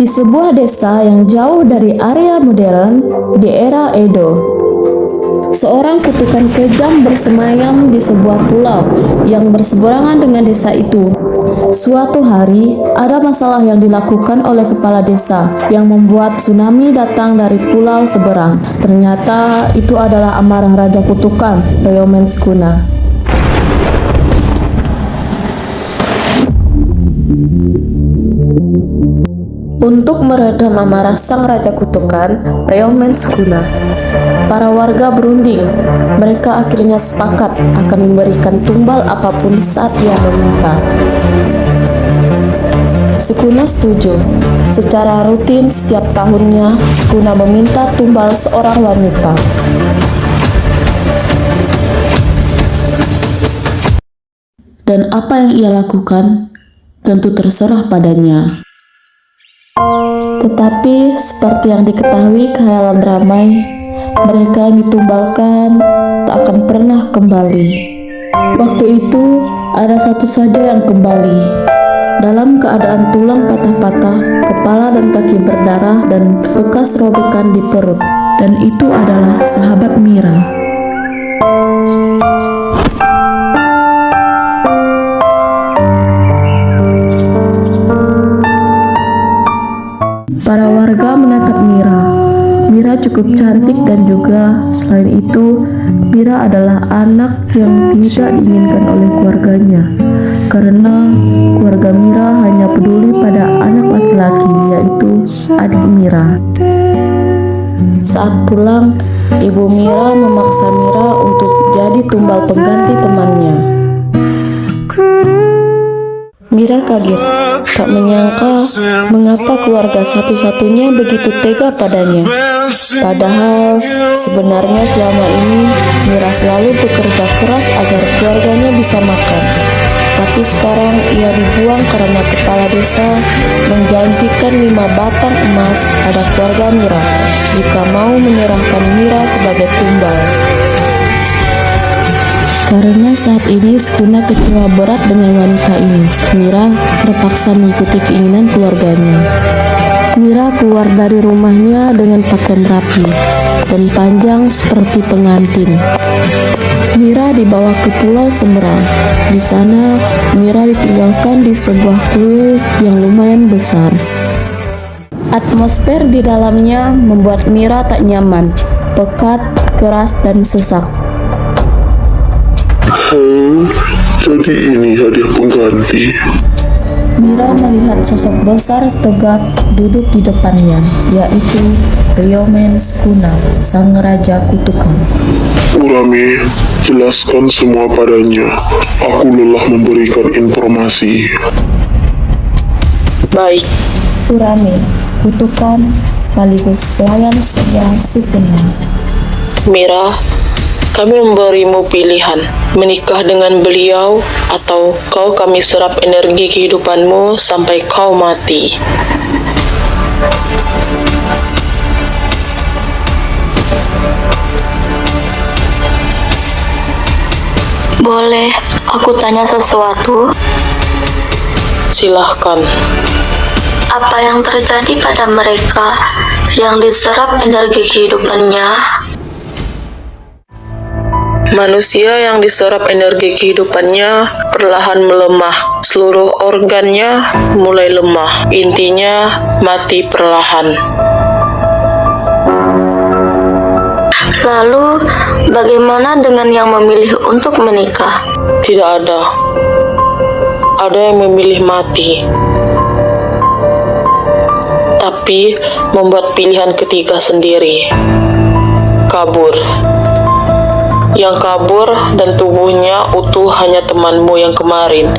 Di sebuah desa yang jauh dari area modern di era Edo, seorang kutukan kejam bersemayam di sebuah pulau yang berseberangan dengan desa itu. Suatu hari, ada masalah yang dilakukan oleh kepala desa yang membuat tsunami datang dari pulau seberang. Ternyata itu adalah amarah Raja Kutukan, Ryomenskuna. Untuk meredam amarah sang Raja Kutukan, Ryomenskuna, para warga berunding. Mereka akhirnya sepakat akan memberikan tumbal apapun saat ia meminta. Sukuna setuju. Secara rutin setiap tahunnya, Sukuna meminta tumbal seorang wanita. Dan apa yang ia lakukan tentu terserah padanya. Tetapi seperti yang diketahui khayalan ramai, mereka yang ditumbalkan tak akan pernah kembali. Waktu itu ada satu saja yang kembali, dalam keadaan tulang patah-patah, kepala dan kaki berdarah dan bekas robekan di perut. Dan itu adalah sahabat Mira. Para warga menatap Mira. Mira cukup cantik dan juga selain itu, Mira adalah anak yang tidak diinginkan oleh keluarganya. Karena keluarga Mira hanya peduli pada anak laki-laki, yaitu adik Mira. Saat pulang, ibu Mira memaksa Mira untuk jadi tumbal pengganti temannya. Mira kaget, tak menyangka mengapa keluarga satu-satunya begitu tega padanya. Padahal sebenarnya selama ini Mira selalu bekerja keras agar keluarganya bisa makan. Tapi sekarang ia dibuang karena kepala desa menjanjikan 5 batang emas pada keluarga Mira jika mau menyerahkan Mira sebagai tumbal. Karena saat ini Sukuna kecewa berat dengan wanita ini, Mira terpaksa mengikuti keinginan keluarganya. Mira keluar dari rumahnya dengan pakaian rapi dan panjang seperti pengantin. Mira dibawa ke pulau seberang. Di sana, Mira ditinggalkan di sebuah kuil yang lumayan besar. Atmosfer di dalamnya membuat Mira tak nyaman, pekat, keras, dan sesak. Oh, jadi ini hadiah pengganti. Mira melihat sosok besar tegap duduk di depannya, yaitu Ryomenskuna, sang Raja Kutukan. Urami, jelaskan semua padanya. Aku lelah memberikan informasi. Baik. Urami, Kutukan sekaligus pelayan setia Sukuna. Mira, kami memberimu pilihan, menikah dengan beliau atau kami serap energi kehidupanmu sampai kau mati. Boleh aku tanya sesuatu? Silahkan. Apa yang terjadi pada mereka yang diserap energi kehidupannya? Manusia yang diserap energi kehidupannya perlahan melemah. Seluruh organnya mulai lemah. Intinya, mati perlahan. Lalu, bagaimana dengan yang memilih untuk menikah? Tidak ada. Ada yang memilih mati. Tapi membuat pilihan ketiga sendiri. Kabur. Yang kabur dan tubuhnya utuh hanya temanmu yang kemarin.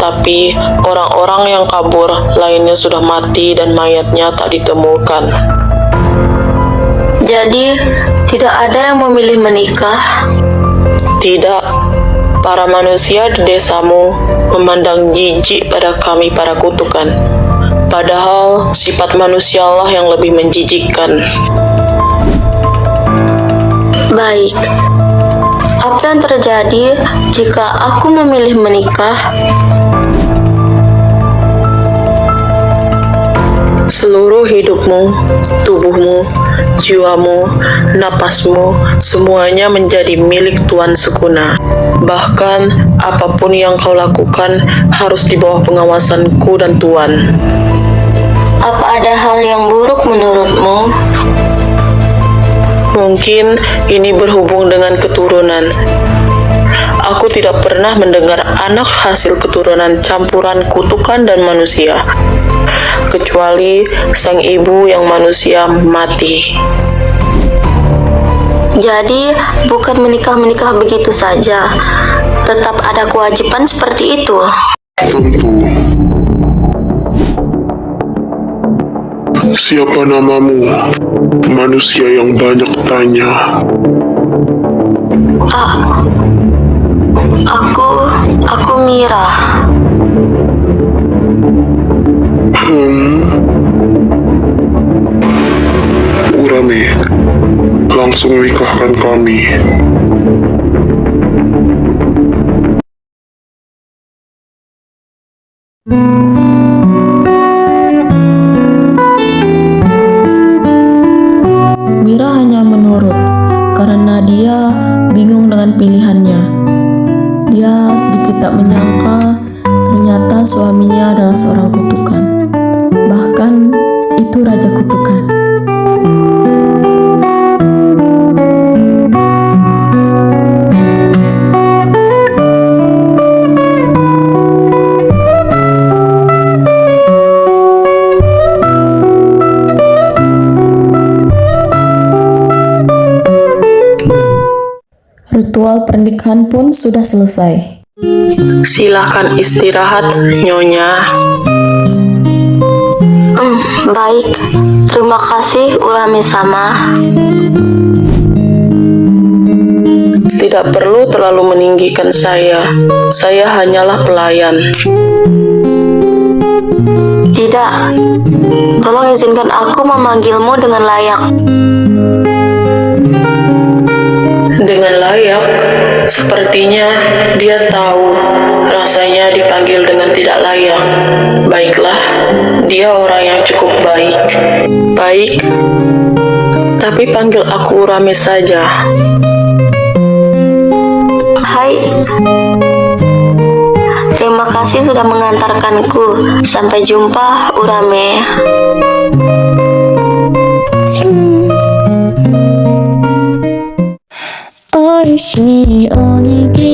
Tapi orang-orang yang kabur lainnya sudah mati dan mayatnya tak ditemukan. Jadi, tidak ada yang memilih menikah? Tidak. Para manusia di desamu memandang jijik pada kami para kutukan. Padahal sifat manusialah yang lebih menjijikkan. Baik. Apa yang terjadi jika aku memilih menikah? Seluruh hidupmu, tubuhmu, jiwamu, napasmu, semuanya menjadi milik Tuan Sukuna. Bahkan, apapun yang kau lakukan harus di bawah pengawasanku dan Tuan. Apa ada hal yang buruk menurutmu? Mungkin ini berhubung dengan keturunan. Aku tidak pernah mendengar anak hasil keturunan campuran kutukan dan manusia, kecuali sang ibu yang manusia mati. Jadi, bukan menikah-menikah begitu saja. Tetap ada kewajiban seperti itu. Tentu. Siapa namamu? Manusia yang banyak tanya. Aku Mira. Urame, langsung nikahkan kami. Mira hanya menurut karena dia bingung dengan pilihannya. Dia sedikit tak menyangka ternyata suaminya adalah seorang kutukan. Bahkan itu raja kutukan. Ritual pernikahan pun sudah selesai. Silakan istirahat, Nyonya. Baik. Terima kasih, Urame-sama. Tidak perlu terlalu meninggikan saya. Saya hanyalah pelayan. Tidak. Tolong izinkan aku memanggilmu dengan layak. Dengan layak, sepertinya dia tahu rasanya dipanggil dengan tidak layak. Baiklah, dia orang yang cukup baik. Baik, tapi panggil aku Urame saja. Hai. Terima kasih sudah mengantarkanku. Sampai jumpa, Urame. 美味しいおにぎり